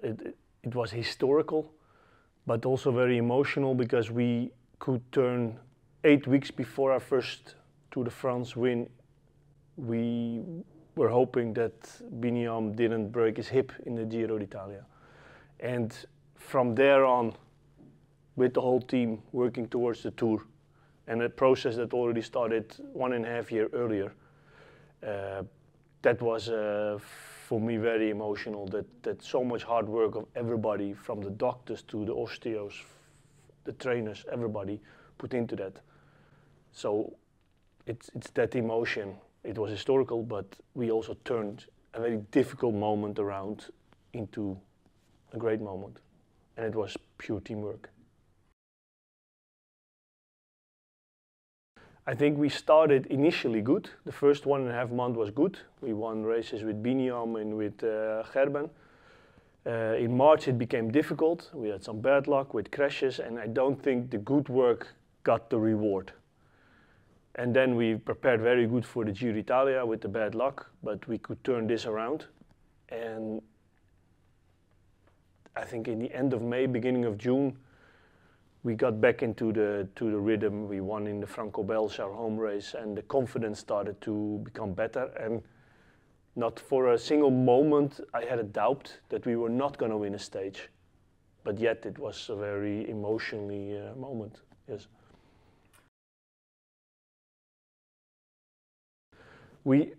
it was historical, but also very emotional because we could turn 8 weeks before our first Tour de France win. We were hoping that Biniam didn't break his hip in the Giro d'Italia. And from there on, with the whole team working towards the Tour, and a process that already started 1.5 years earlier, that was for me very emotional, that so much hard work of everybody, from the doctors to the osteos, the trainers, everybody put into that. So it's that emotion. It was historical, but we also turned a very difficult moment around into a great moment. And it was pure teamwork. I think we started initially good. The first 1.5 months was good. We won races with Biniam and with Gerben. In March it became difficult. We had some bad luck with crashes, and I don't think the good work got the reward. And then we prepared very good for the Giro d'Italia with the bad luck, but we could turn this around. And I think in the end of May, beginning of June, we got back into the rhythm. We won in the Franco-Belge, our home race, and the confidence started to become better. And not for a single moment I had a doubt that we were not going to win a stage. But yet it was a very emotionally moment, yes. We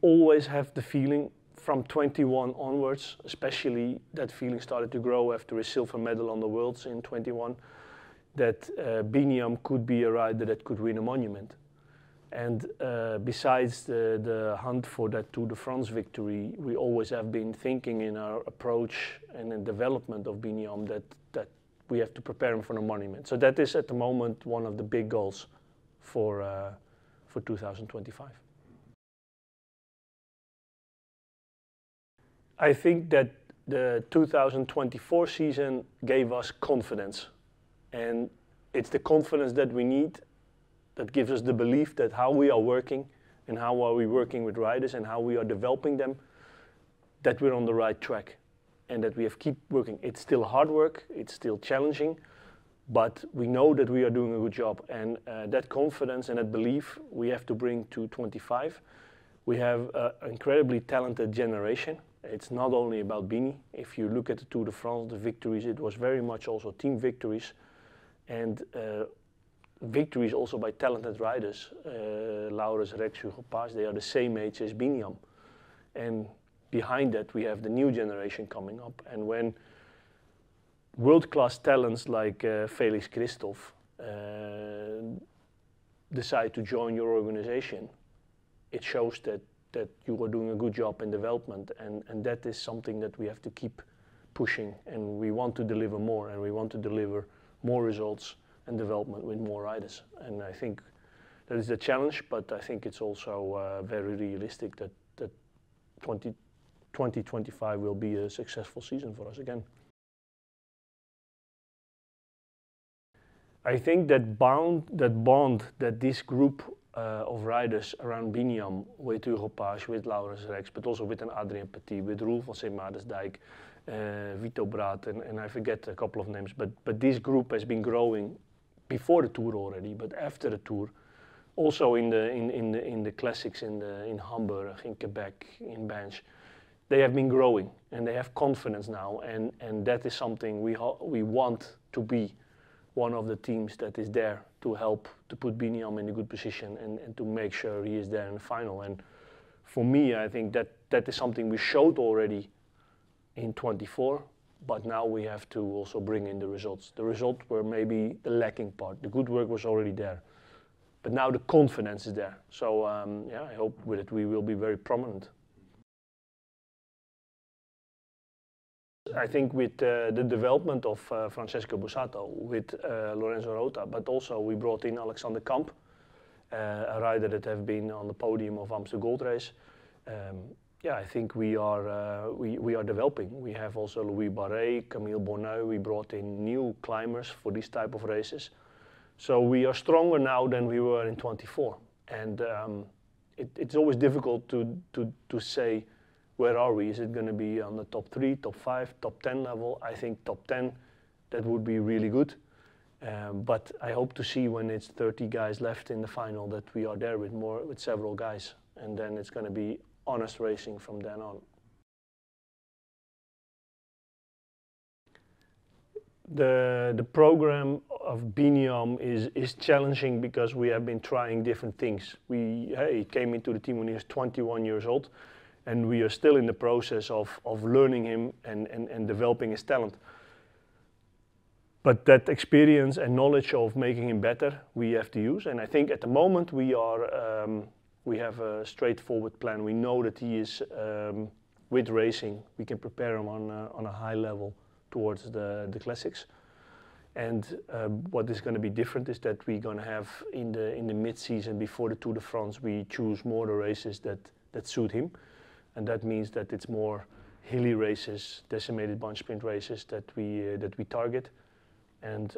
always have the feeling from 21 onwards, especially that feeling started to grow after a silver medal on the Worlds in 21, that Biniam could be a rider that could win a monument. And besides the hunt for that Tour de France victory, we always have been thinking in our approach and in development of Biniam that we have to prepare him for the monument. So that is at the moment one of the big goals for 2025. I think that the 2024 season gave us confidence, and it's the confidence that we need that gives us the belief that how we are working and how are we working with riders and how we are developing them, that we're on the right track and that we have keep working. It's still hard work, it's still challenging, but we know that we are doing a good job, and that confidence and that belief we have to bring to 25. We have an incredibly talented generation. It's not only about Bini. If you look at the Tour de France, the victories, it was very much also team victories, and victories also by talented riders. Laurens, Rex, Hugo Paes, they are the same age as Biniam. And behind that we have the new generation coming up. And when world-class talents like Felix Christoph decide to join your organization, it shows that you are doing a good job in development, and that is something that we have to keep pushing, and we want to deliver more, and we want to deliver more results and development with more riders. And I think that is the challenge, but I think it's also very realistic that 2025 will be a successful season for us again. I think that bond that this group of riders around Biniam, with Hugo Paes, with Laurens Rex, but also with an Adrien Petit, with Roel van Sint-Maartensdijk, Vito Braat, and I forget a couple of names, but this group has been growing before the Tour already, but after the Tour, also in the classics in Hamburg, in Quebec, in Banche, they have been growing and they have confidence now, and that is something we want to be one of the teams that is there to help to put Biniam in a good position and to make sure he is there in the final. And for me, I think that is something we showed already in 24, but now we have to also bring in the results. The results were maybe the lacking part. The good work was already there, but now the confidence is there. So yeah, I hope with it we will be very prominent. I think with the development of Francesco Bussato, with Lorenzo Rota, but also we brought in Alexander Kamp, a rider that have been on the podium of Amsterdam Gold Race. Yeah, I think we are developing. We have also Louis Barret, Camille Bonneuil. We brought in new climbers for these type of races. So we are stronger now than we were in 24. And it's always difficult to say where are we? Is it going to be on the top 3, top 5, top 10 level? I think top 10, that would be really good. But I hope to see when it's 30 guys left in the final that we are there with several guys, and then it's going to be honest racing from then on. The program of Biniam is challenging because we have been trying different things. He came into the team when he was 21 years old, and we are still in the process of learning him and developing his talent. But that experience and knowledge of making him better, we have to use. And I think at the moment we have a straightforward plan. We know that he is, with racing, we can prepare him on a high level towards the classics. And what is going to be different is that we're going to have in the mid-season before the Tour de France, we choose more the races that suit him. And that means that it's more hilly races, decimated bunch sprint races that we target. And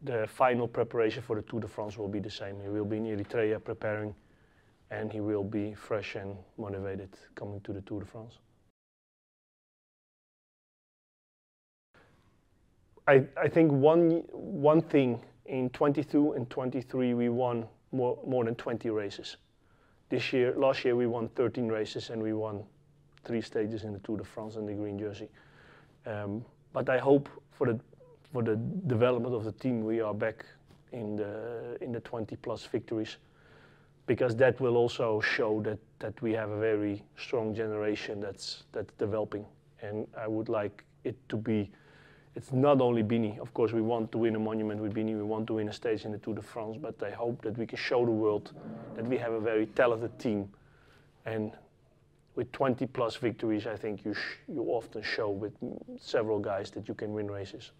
the final preparation for the Tour de France will be the same. He will be in Eritrea preparing, and he will be fresh and motivated coming to the Tour de France. I think one thing in 22 and 23 we won more than 20 races. Last year we won 13 races and we won 3 stages in the Tour de France and the green jersey. But I hope for the development of the team we are back in the 20+ victories, because that will also show that we have a very strong generation that's developing. And I would like it to be. It's not only Bini. Of course, we want to win a monument with Bini. We want to win a stage in the Tour de France. But I hope that we can show the world that we have a very talented team. And with 20+ victories, I think you often show with several guys that you can win races.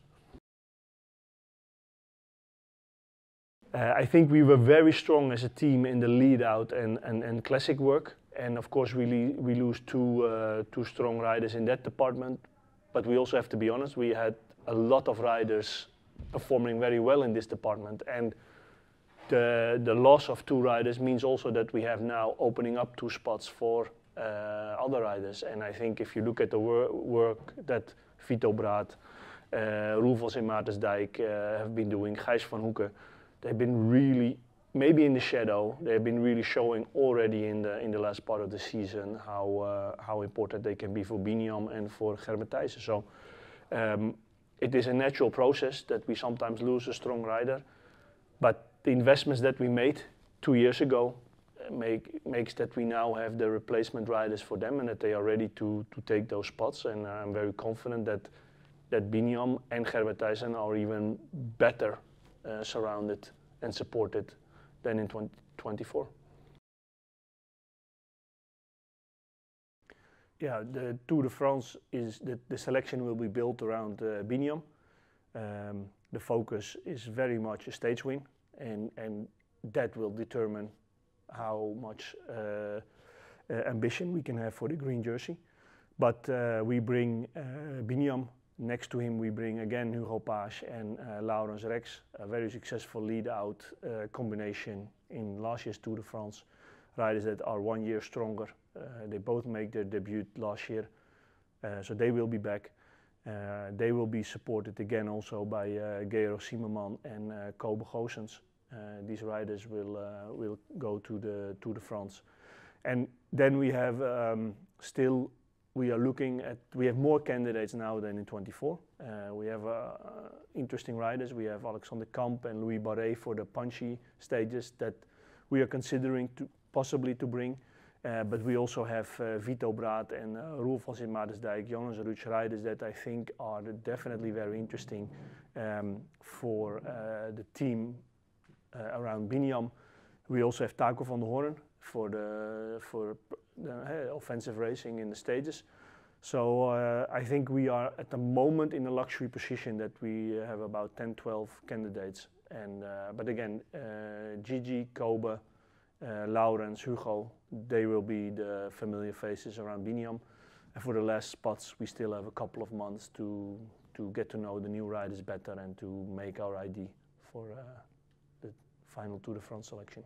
I think we were very strong as a team in the lead out and classic work. And of course, we lose two strong riders in that department. But we also have to be honest, we had a lot of riders performing very well in this department. And the loss of 2 riders means also that we have now opening up 2 spots for other riders. And I think if you look at the work that Vito Braat, Roelf en Maartensdijk have been doing, Gijs van Hoeken, they've been really, maybe in the shadow, they've been really showing already in the last part of the season how important they can be for Biniam and for METTEZ. So it is a natural process that we sometimes lose a strong rider, but the investments that we made 2 years ago makes that we now have the replacement riders for them and that they are ready to take those spots. And I'm very confident that Biniam and METTEZ are even better surrounded and supported than in 2024. Yeah, the Tour de France is the selection will be built around Biniam. The focus is very much a stage win, and that will determine how much ambition we can have for the green jersey. But we bring Biniam. Next to him we bring again Hugo Paes and Laurens Rex, a very successful lead-out combination in last year's Tour de France. Riders that are 1 year stronger. They both make their debut last year, so they will be back. They will be supported again also by Gero Zimmermann and Kobe Goossens. These riders will go to the Tour de France. And then we have we are looking at, we have more candidates now than in 24. We have interesting riders. We have Alexander Kamp and Louis Barret for the punchy stages that we are considering possibly to bring. But we also have Vito Braat and Roelf en Maartensdijk, Jonas Ruch riders that I think are definitely very interesting for the team around Biniam. We also have Taco van der Hoorn for the offensive racing in the stages. So I think we are at the moment in a luxury position that we have about 10-12 candidates. And but again, Gigi, Kobe, Laurens, Hugo, they will be the familiar faces around Biniam. And for the last spots, we still have a couple of months to get to know the new riders better and to make our ID for the final Tour de France selection.